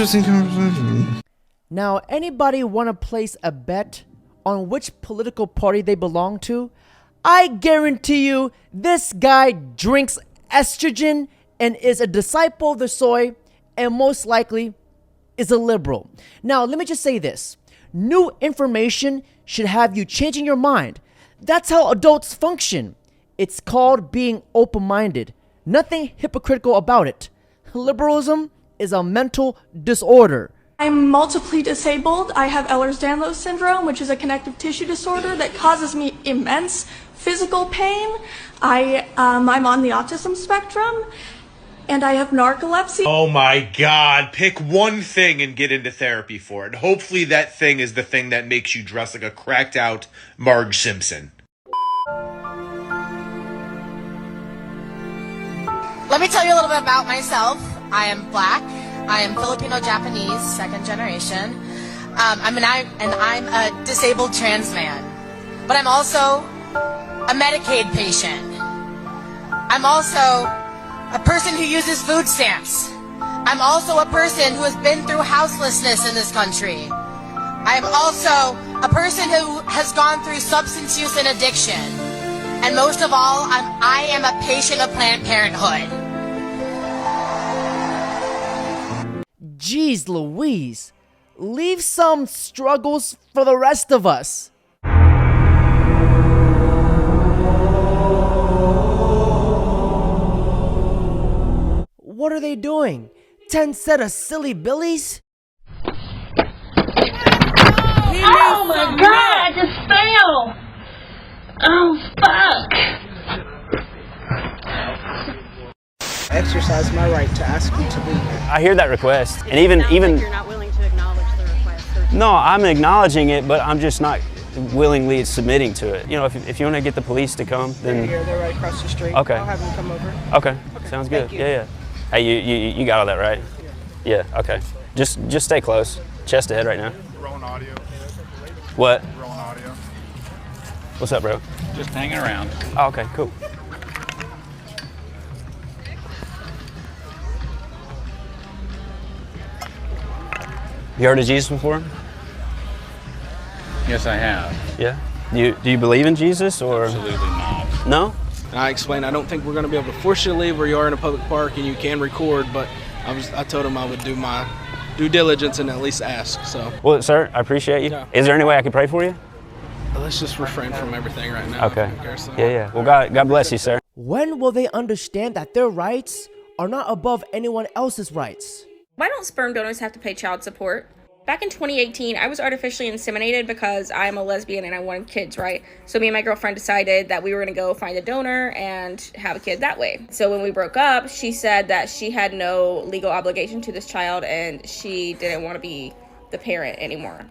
Interesting conversation. Now, anybody want to place a bet on which political party they belong to? I guarantee you this guy drinks estrogen and is a disciple of the soy and most likely is a liberal. Now, let me just say this. New information should have you changing your mind. That's how adults function. It's called being open-minded. Nothing hypocritical about it. Liberalism is a mental disorder. I'm multiply disabled. I have Ehlers-Danlos syndrome, which is a connective tissue disorder that causes me immense physical pain. I'm on the autism spectrum, and I have narcolepsy. Oh my God, pick one thing and get into therapy for it. Hopefully that thing is the thing that makes you dress like a cracked out Marge Simpson. Let me tell you a little bit about myself. I am Black. I am Filipino-Japanese, second generation. I'm a disabled trans man. But I'm also a Medicaid patient. I'm also a person who uses food stamps. I'm also a person who has been through houselessness in this country. I'm also a person who has gone through substance use and addiction. And most of all, I am a patient of Planned Parenthood. Jeez Louise, leave some struggles for the rest of us. What are they doing? 10 set of silly billies? Oh my God, I just fell! Oh, fuck! Exercise my right to ask you to leave. I hear that request, and even you're not willing to acknowledge the request. no, I'm acknowledging it, but I'm just not willingly submitting to it. You know, if you want to get the police to come, then They're right across the street. Okay. I'll have them come over. Okay, sounds good. Yeah. Hey, you got all that right? Yeah. Okay. Just stay close. Chest ahead right now. Rolling audio. What? Rolling audio. What's up, bro? Just hanging around. Oh, okay, cool. You heard of Jesus before? Yes, I have. Yeah. Do you believe in Jesus or? Absolutely not. No? And I explained, I don't think we're going to be able to force you to leave where you are in a public park and you can record, but I told him I would do my due diligence and at least ask, so. Well, sir, I appreciate you. Yeah. Is there any way I could pray for you? Let's just refrain from everything right now. Okay. So. Yeah. Well, God bless you, sir. When will they understand that their rights are not above anyone else's rights? Why don't sperm donors have to pay child support? Back in 2018, I was artificially inseminated because I'm a lesbian and I wanted kids, right? So me and my girlfriend decided that we were gonna go find a donor and have a kid that way. So when we broke up, she said that she had no legal obligation to this child and she didn't want to be the parent anymore.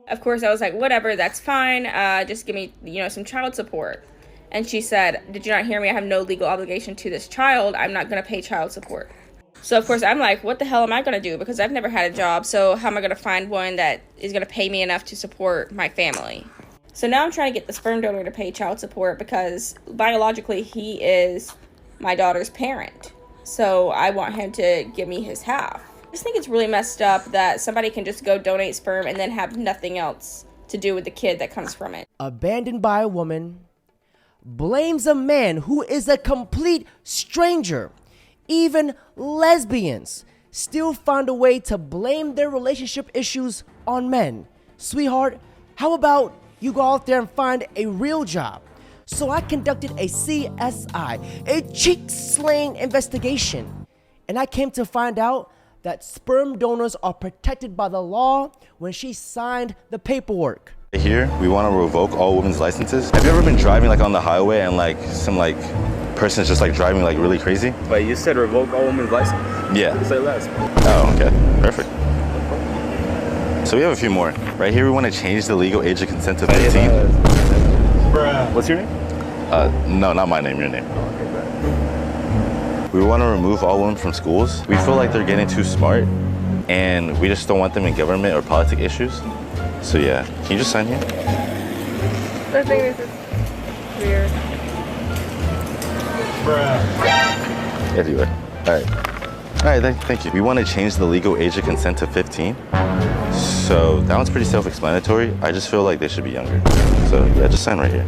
Of course, I was like, whatever, that's fine. Just give me, some child support. And she said, did you not hear me? I have no legal obligation to this child. I'm not gonna pay child support. So of course I'm like, what the hell am I gonna do? Because I've never had a job, so how am I gonna find one that is gonna pay me enough to support my family? So now I'm trying to get the sperm donor to pay child support because biologically he is my daughter's parent. So I want him to give me his half. I just think it's really messed up that somebody can just go donate sperm and then have nothing else to do with the kid that comes from it. Abandoned by a woman, blames a man who is a complete stranger. Even lesbians still find a way to blame their relationship issues on men. Sweetheart, how about you go out there and find a real job? So I conducted a CSI, a cheek-slaying investigation, and I came to find out that sperm donors are protected by the law when she signed the paperwork. Here, we want to revoke all women's licenses. Have you ever been driving on the highway and some person's just driving really crazy? But you said revoke all women's license. Yeah. Say less. Oh, okay. Perfect. So we have a few more. Right here, we want to change the legal age of consent to 15. What's your name? No, not my name, your name. We want to remove all women from schools. We feel like they're getting too smart, and we just don't want them in government or politic issues. So yeah, can you just sign here? The thing is, it's weird. Yeah, you are. All right. All right, thank you. We want to change the legal age of consent to 15. So that one's pretty self-explanatory. I just feel like they should be younger. So yeah, just sign right here.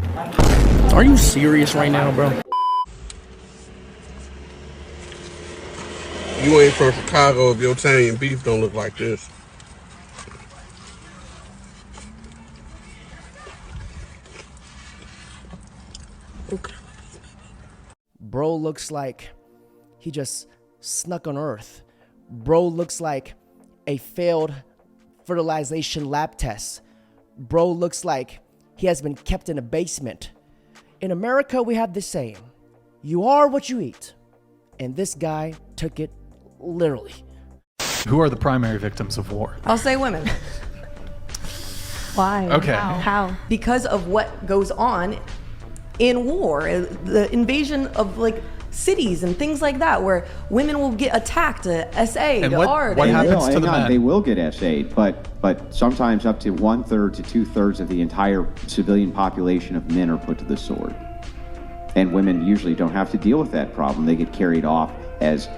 Are you serious right now, bro? You ain't from Chicago if your Italian beef don't look like this. Okay. Bro looks like he just snuck on Earth. Bro looks like a failed fertilization lab test. Bro looks like he has been kept in a basement. In America, we have this saying, you are what you eat. And this guy took it literally. Who are the primary victims of war? I'll say women. Why? Okay. How? Because of what goes on in war, the invasion of like cities and things like that, where women will get attacked, SA'd, And what happens to the men? They will get SA'd, but sometimes up to 1/3 to 2/3 of the entire civilian population of men are put to the sword. And women usually don't have to deal with that problem. They get carried off as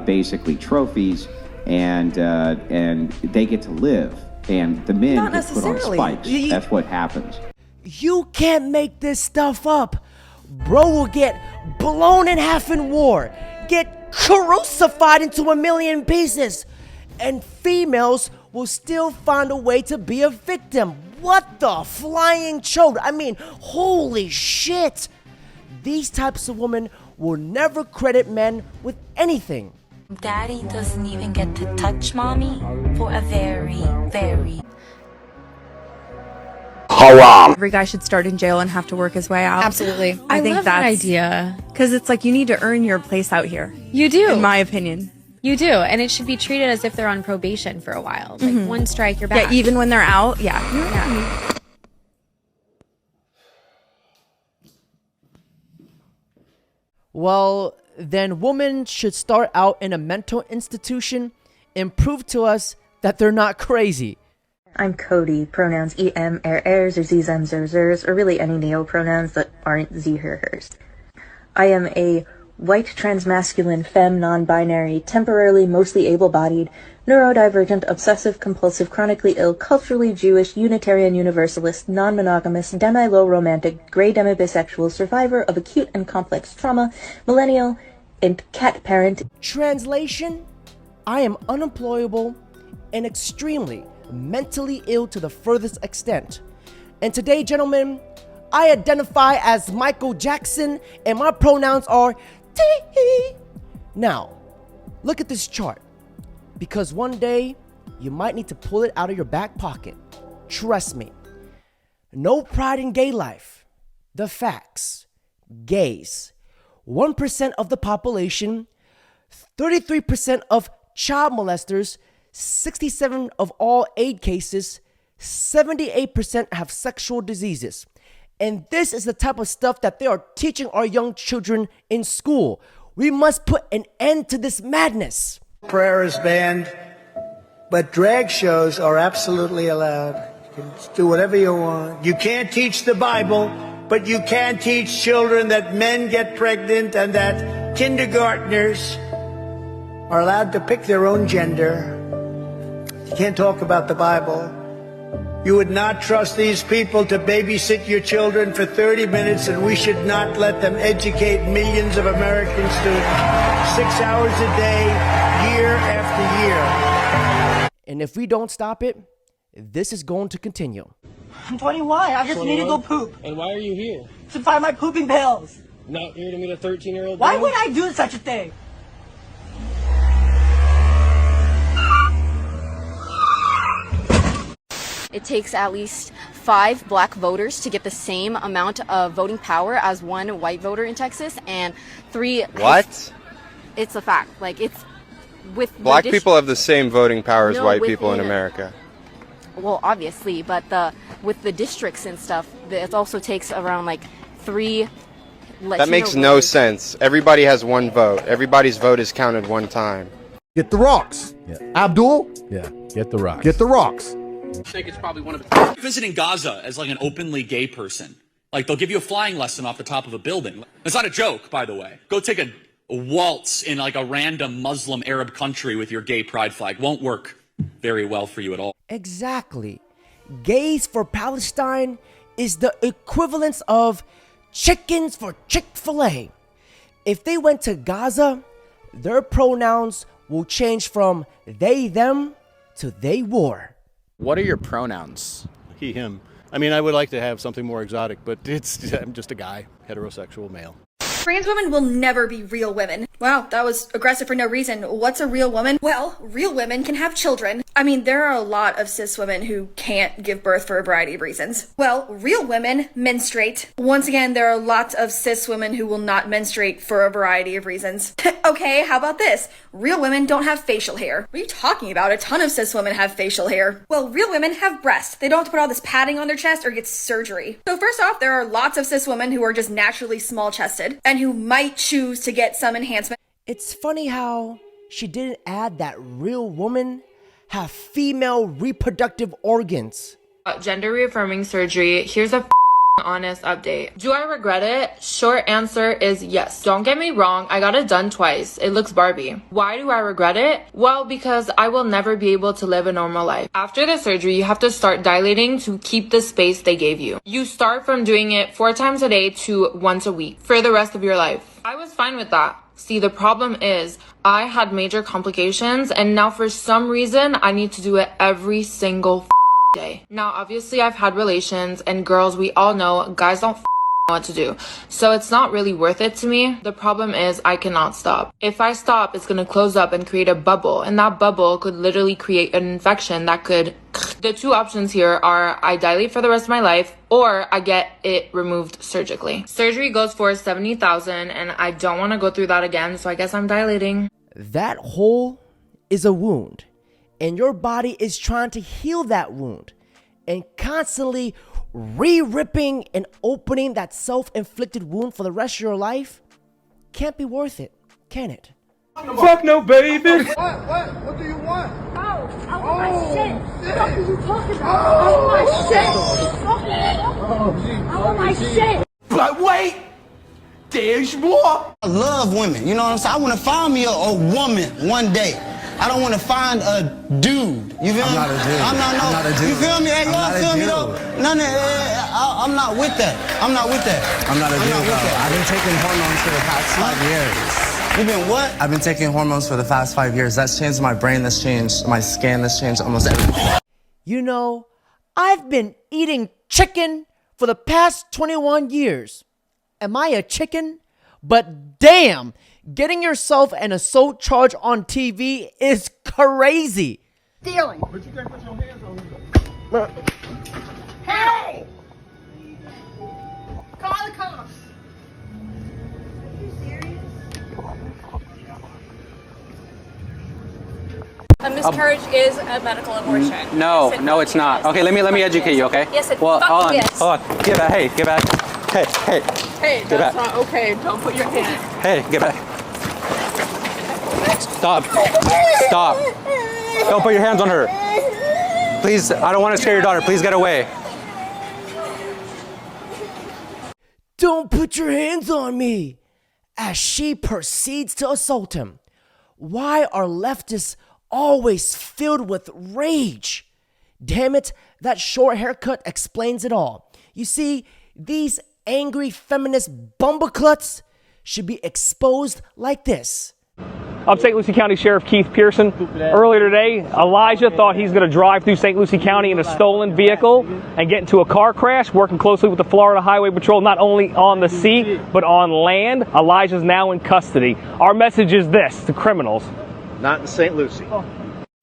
basically trophies, and they get to live. And the men Not get put on necessarily. spikes. That's what happens. You can't make this stuff up. Bro will get blown in half in war, get crucified into a million pieces, and females will still find a way to be a victim. What the flying chode? I mean, holy shit. These types of women will never credit men with anything. Daddy doesn't even get to touch mommy for a very, very haram. Every guy should start in jail and have to work his way out. Absolutely. I think love that's that idea. Because it's like you need to earn your place out here. You do. In my opinion. You do. And it should be treated as if they're on probation for a while. Like one strike, you're back. Yeah, even when they're out. Yeah. Well, then women should start out in a mental institution and prove to us that they're not crazy. I'm Cody, pronouns em, ers, or zem, zers, or really any neo-pronouns that aren't ze, her, hers. I am a white, transmasculine, femme, non-binary, temporarily mostly able-bodied, neurodivergent, obsessive-compulsive, chronically ill, culturally Jewish, Unitarian Universalist, non-monogamous, demi-low romantic, gray demi-bisexual, survivor of acute and complex trauma, millennial, and cat parent. Translation? I am unemployable and extremely mentally ill to the furthest extent. And today, gentlemen, I identify as Michael Jackson and my pronouns are T. Now, look at this chart, because one day you might need to pull it out of your back pocket. Trust me. No pride in gay life. The facts. Gays. 1% of the population, 33% of child molesters, 67% of all AIDS cases, 78% have sexual diseases. And this is the type of stuff that they are teaching our young children in school. We must put an end to this madness. Prayer is banned, but drag shows are absolutely allowed. You can do whatever you want. You can't teach the Bible, but you can teach children that men get pregnant and that kindergartners are allowed to pick their own gender. You can't talk about the Bible. You would not trust these people to babysit your children for 30 minutes, and we should not let them educate millions of American students 6 hours a day, year after year. And if we don't stop it, this is going to continue. I'm 21. I just need to go poop. And why are you here? To find my pooping pills. Not here to meet a 13-year-old Why girl? would I do such a thing? It takes at least 5 black voters to get the same amount of voting power as 1 white voter in Texas, and 3. What? It's a fact. Like, it's with Black people have the same voting power as No, white people in within- America. Well, obviously, but with the districts and stuff, it also takes around like 3. That makes no sense. Everybody has 1 vote. Everybody's vote is counted 1 time. Get the rocks. Yeah. Abdul? Yeah, get the rocks. Get the rocks. I think it's probably one of the... Visiting Gaza as like an openly gay person. Like they'll give you a flying lesson off the top of a building. It's not a joke, by the way. Go take a waltz in like a random Muslim Arab country with your gay pride flag. Won't work very well for you at all. Exactly. Gays for Palestine is the equivalence of chickens for Chick-fil-A. If they went to Gaza, their pronouns will change from they, them to they, war. What are your pronouns? He, him. I mean, I would like to have something more exotic, but I'm just a guy, heterosexual male. Trans women will never be real women. Wow, that was aggressive for no reason. What's a real woman? Well, real women can have children. I mean, there are a lot of cis women who can't give birth for a variety of reasons. Well, real women menstruate. Once again, there are lots of cis women who will not menstruate for a variety of reasons. Okay, how about this? Real women don't have facial hair. What are you talking about? A ton of cis women have facial hair. Well, real women have breasts. They don't have to put all this padding on their chest or get surgery. So first off, there are lots of cis women who are just naturally small-chested and who might choose to get some enhancement. It's funny how she didn't add that real women have female reproductive organs. Gender reaffirming surgery. Here's a honest update. Do I regret it? Short answer is yes. Don't get me wrong, I got it done twice. It looks Barbie. Why do I regret it? Well, because I will never be able to live a normal life. After the surgery, you have to start dilating to keep the space they gave you. You start from doing it 4 times a day to once a week for the rest of your life. I was fine with that. See, the problem is I had major complications and now for some reason I need to do it every single day. Now, obviously I've had relations and girls, we all know guys don't know what to do. So it's not really worth it to me. The problem is I cannot stop. If I stop, it's going to close up and create a bubble, and that bubble could literally create an infection that could... The two options here are I dilate for the rest of my life or I get it removed surgically. Surgery goes for $70,000 and I don't want to go through that again, so I guess I'm dilating. That hole is a wound, and your body is trying to heal that wound, and constantly re-ripping and opening that self-inflicted wound for the rest of your life can't be worth it, can it? Fuck no, baby! What do you want? I want my shit. What are you talking about? I want my shit. I want my shit. But wait! There's more! I love women, you know what I'm saying? I want to find me a woman one day. I don't want to find a dude. You feel me? I'm not a dude. I'm not a dude. You feel me? Hey, y'all feel me though? I'm not with that. I'm not with that. I'm not a dude, though. I've been taking hormones for the past 5 years. You been what? I've been taking hormones for the past 5 years. That's changed my brain, that's changed my skin, that's changed almost everything. You know, I've been eating chicken for the past 21 years. Am I a chicken? But damn, getting yourself an assault charge on TV is crazy. Stealing. But you can't put your hands on me. Hey! Call the cops. A miscarriage is a medical abortion. No, it's not. Okay, let me educate you, okay? Yes, it well, hold on, yes. hold on. Get back. Hey, get back. Hey. Hey, get that's back. not okay. Don't put your hand. Hey, get back. Stop. Don't put your hands on her. Please, I don't want to scare your daughter. Please get away. Don't put your hands on me, as she proceeds to assault him. Why are leftists always filled with rage? Damn it, that short haircut explains it all. You see, these angry feminist bumblecluts should be exposed like this. I'm St. Lucie County Sheriff Keith Pearson. Earlier today, Elijah thought he's going to drive through St. Lucie County in a stolen vehicle and get into a car crash, working closely with the Florida Highway Patrol, not only on the sea, but on land. Elijah's now in custody. Our message is this to criminals. Not in St. Lucie.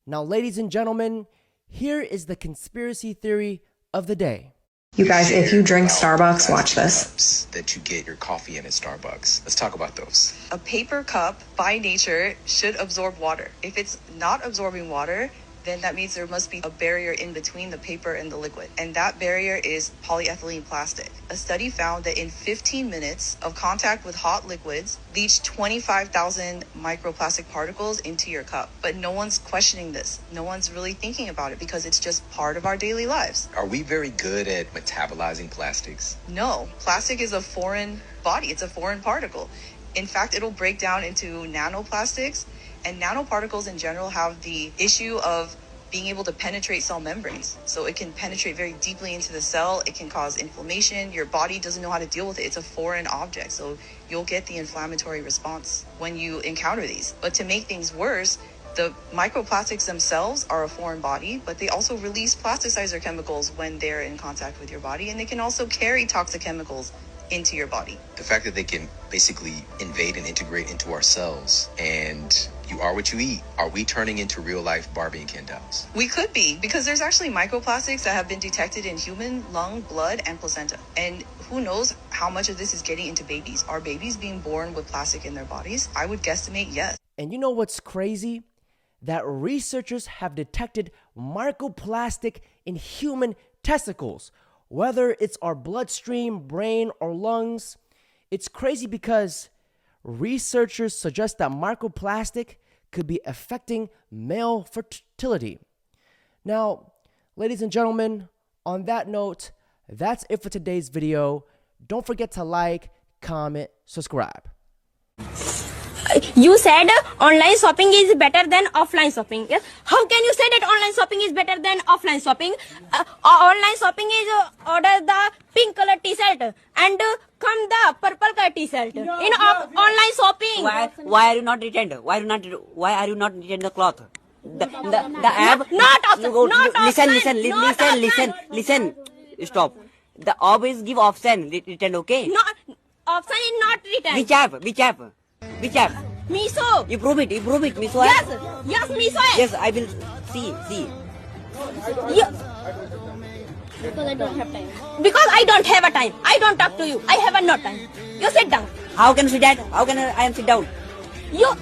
Now, ladies and gentlemen, here is the conspiracy theory of the day. You guys, if you drink Starbucks, watch this. That you get your coffee in at Starbucks. Let's talk about those. A paper cup, by nature, should absorb water. If it's not absorbing water, then that means there must be a barrier in between the paper and the liquid. And that barrier is polyethylene plastic. A study found that in 15 minutes of contact with hot liquids, leached 25,000 microplastic particles into your cup. But no one's questioning this. No one's really thinking about it because it's just part of our daily lives. Are we very good at metabolizing plastics? No, plastic is a foreign body. It's a foreign particle. In fact, it'll break down into nanoplastics, and nanoparticles in general have the issue of being able to penetrate cell membranes. So it can penetrate very deeply into the cell. It can cause inflammation. Your body doesn't know how to deal with it. It's a foreign object. So you'll get the inflammatory response when you encounter these. But to make things worse, the microplastics themselves are a foreign body, but they also release plasticizer chemicals when they're in contact with your body. And they can also carry toxic chemicals into your body. The fact that they can basically invade and integrate into our cells, and you are what you eat. Are we turning into real life Barbie and Ken dolls? We could be, because there's actually microplastics that have been detected in human lung, blood, and placenta. And who knows how much of this is getting into babies? Are babies being born with plastic in their bodies? I would guesstimate yes. And you know what's crazy? That researchers have detected microplastic in human testicles, whether it's our bloodstream, brain, or lungs. It's crazy because researchers suggest that microplastic could be affecting male fertility. Now, ladies and gentlemen, on that note, that's it for today's video. Don't forget to like, comment, subscribe. You said online shopping is better than offline shopping. How can you say that online shopping is better than offline shopping? Online shopping is order the pink color t-shirt and come the purple color t-shirt. In online shopping. Why are you not returned? Why are you not returned the cloth? The app. Not option. Listen. Stop. The always give option return. Okay. Not option is not written. Which app? Miso. You prove it, Miso. Yes, Miso. Yes, I will see. Because I don't have time. Because I don't have a time. I don't talk to you. I have no time. You sit down. How can you sit down? How can I sit down? You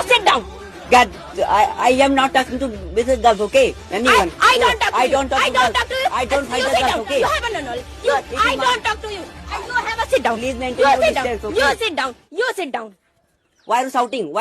sit down. God, I am not talking to business girls, okay? Anyone. I don't talk to you. I don't talk to you. I don't find you the sit girls, down. okay? You have no knowledge. I don't talk to you. You have a sit down. Please maintain You your sit down. distance, okay? You sit down. Why are you shouting?